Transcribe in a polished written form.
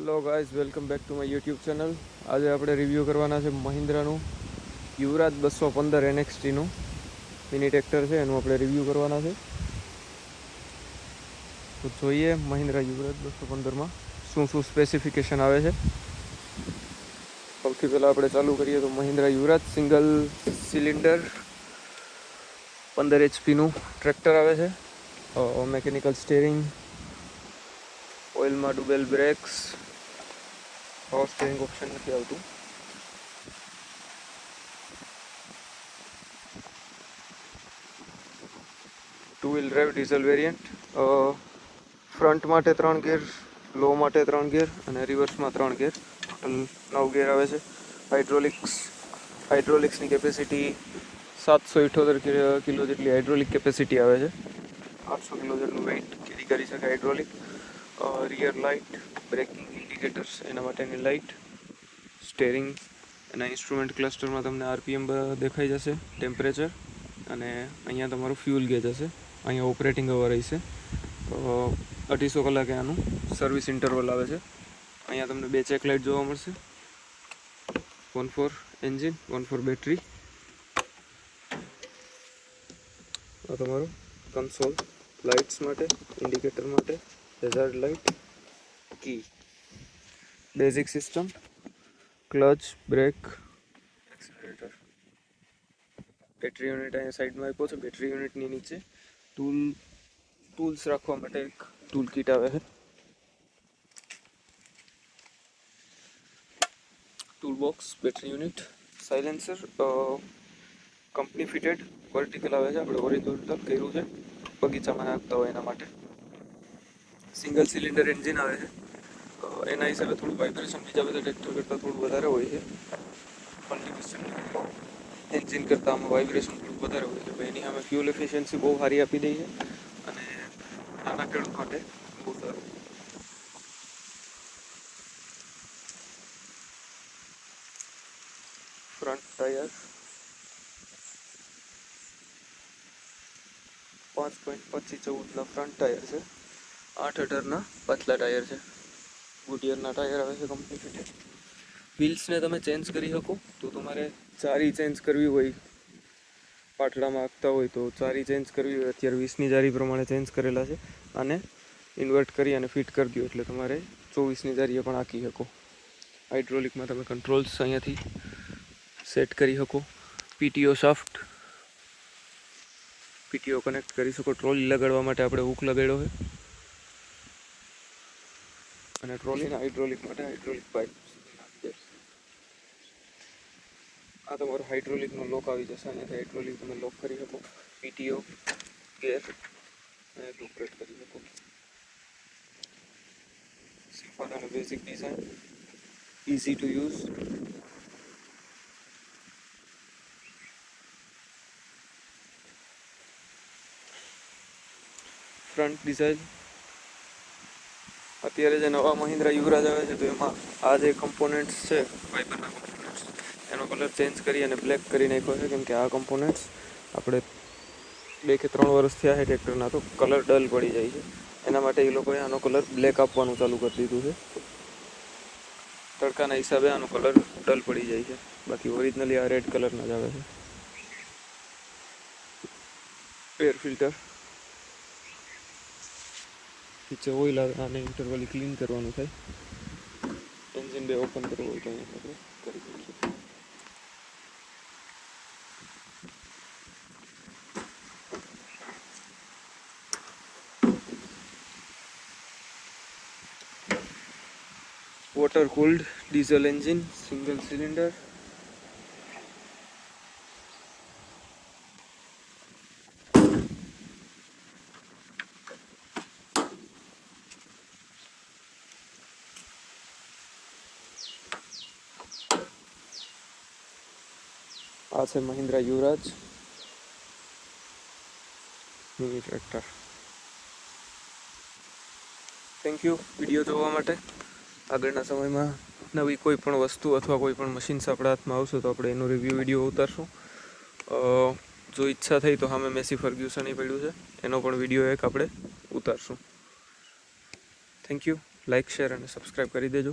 Hello guys, welcome back to my YouTube channel. આજે આપણે review કરવાના છે મહિન્દ્રાનું યુવરાજ 215 NXTનું મિની ટ્રેક્ટર છે. એનું આપણે રિવ્યૂ કરવાના છે. તો જોઈએ મહિન્દ્રા યુવરાજ 215માં શું શું સ્પેસિફિકેશન આવે છે. સૌથી પહેલાં આપણે ચાલુ કરીએ તો મહિન્દ્રા યુવરાજ સિંગલ સિલિન્ડર 15 HPનું ટ્રેક્ટર આવે છે. મેકેનિકલ સ્ટેરિંગ, ઓઇલમાં ડુબેલ બ્રેક્સ, પાવર સ્ટીયરિંગ ઓપ્શન નથી આવતું. Two wheel drive diesel variant. Front માટે 3 ગિયર, લો માટે 3 ગિયર અને રિવર્સમાં 3 ગિયર. ટોટલ 9 ગિયર આવે છે. હાઇડ્રોલિક્સની કેપેસિટી 778 કિલો જેટલી હાઇડ્રોલિક કેપેસિટી આવે છે. 800 કિલો જેટલું વેઇટ કેરી કરી શકે hydraulic. Rear light, braking indicators એના માટેની લાઇટ, સ્ટેરિંગ, એના ઇન્સ્ટ્રુમેન્ટ ક્લસ્ટરમાં તમને RPM દેખાઈ જશે, ટેમ્પરેચર, અને અહીંયા તમારું ફ્યુલ ગેજ હશે. અહીંયા ઓપરેટિંગ અવર રહેશે. 250 કલાકે આનું સર્વિસ ઇન્ટરવલ આવે છે. અહીંયા તમને 2 ચેક લાઇટ જોવા મળશે, 1 ફોર એન્જિન, 1 ફોર બેટરી. આ તમારું કન્સોલ લાઇટ્સ માટે, ઇન્ડિકેટર માટે, hazard light, key, basic system, clutch, brake, accelerator. Battery unit અહીંયા સાઈડમાં આપ્યો છે. બેટરી યુનિટની નીચે ટૂલ્સ રાખવા માટે એક ટૂલ કીટ આવે છે. Tool box, battery unit, silencer company fitted vertical આવે છે. આપણે હોરિઝોન્ટલ કર્યું છે બગીચામાં નાખતા હોય એના માટે. સિંગલ સિલિન્ડર એન્જિન આવે છે. એના હિસાબે થોડું વાઇબ્રેશન બીજા બધા ટ્રેક્ટર કરતાં થોડું વધારે હોય છે. 20% એન્જિન કરતાં આમાં વાઇબ્રેશન થોડું વધારે હોય છે. એની સામે ફ્યુલ એફિશિયન્સી બહુ સારી આપી દે છે અને નાના ખેડૂત માટે બહુ સારું. ફ્રન્ટ ટાયર 5.25-14ના ફ્રન્ટ ટાયર છે. 8-18ના પાછલા ટાયર છે. ગુડિયરના ટાયર આવે છે કંપની ફિટેડ. વ્હીલ્સને તમે ચેન્જ કરી શકો. તો તમારે ચારી ચેન્જ કરવી હોય, પાટડામાં હાંકતા હોય તો ચારી ચેન્જ કરવી હોય, અત્યારે 20ની જારી પ્રમાણે ચેન્જ કરેલા છે. આને ઇન્વર્ટ કરી અને ફિટ કરી દો એટલે તમારે 24ની જારીએ પણ હાંકી શકો. હાઇડ્રોલિકમાં તમે કંટ્રોલ્સ અહીંયાથી સેટ કરી શકો. PTO શાફ્ટ, PTO કનેક્ટ કરી શકો. ટ્રોલી લગાડવા માટે આપણે હુક લગાડ્યો છે અને ટ્રોલીના હાઇડ્રોલિક માટે હાઇડ્રોલિક પાઇપ. આ તમારો હાઇડ્રોલિકનો લોક આવી જશે. અહીંયાથી હાઇડ્રોલિક તમે લોક કરી શકો. PTO, ગેર અને ઓપરેટ કરી શકો. સિમ્પલ અને basic design, easy to use. Front design. અત્યારે જે નવા મહિન્દ્રા યુવરાજ આવે છે તો એમાં આ જે કમ્પોનન્ટ્સ છે, વાઇપરના કમ્પોનન્ટ્સ, એનો કલર ચેન્જ કરી અને બ્લેક કરી નાખ્યો છે. કેમ કે આ કમ્પોનન્ટ્સ આપણે 2 કે 3 વર્ષ થયા છે ટ્રેક્ટરના, તો કલર ડલ પડી જાય છે. એના માટે એ લોકોએ આનો કલર બ્લેક આપવાનું ચાલુ કરી દીધું છે. તડકાના હિસાબે આનો કલર ડલ પડી જાય છે. બાકી ઓરિજિનલી આ રેડ કલરના જ આવે છે. એર ફિલ્ટર, નીચે ઓઇલ આવે, આને ઇન્ટરવલી ક્લીન કરવાનું થાય. એન્જિન બે ઓપન કરવું હોય તો અહીંયા આપણે કરી શકીએ. Water cooled diesel engine, single cylinder. આ છે Mahindra Yuvraj mini tractor. Thank you video જોવા માટે. આગળના સમયમાં નવી કોઈ પણ વસ્તુ અથવા કોઈ પણ મશીન્સ આપણા હાથમાં આવશે તો આપણે એનો રિવ્યૂ વિડીયો ઉતારશું. જો ઈચ્છા થઈ તો સામે મેસી ફર્ગ્યુસન પડ્યું છે, એનો પણ વિડીયો એક આપણે ઉતારશું. Thank you. લાઇક શેર અને સબસ્ક્રાઈબ કરી દેજો.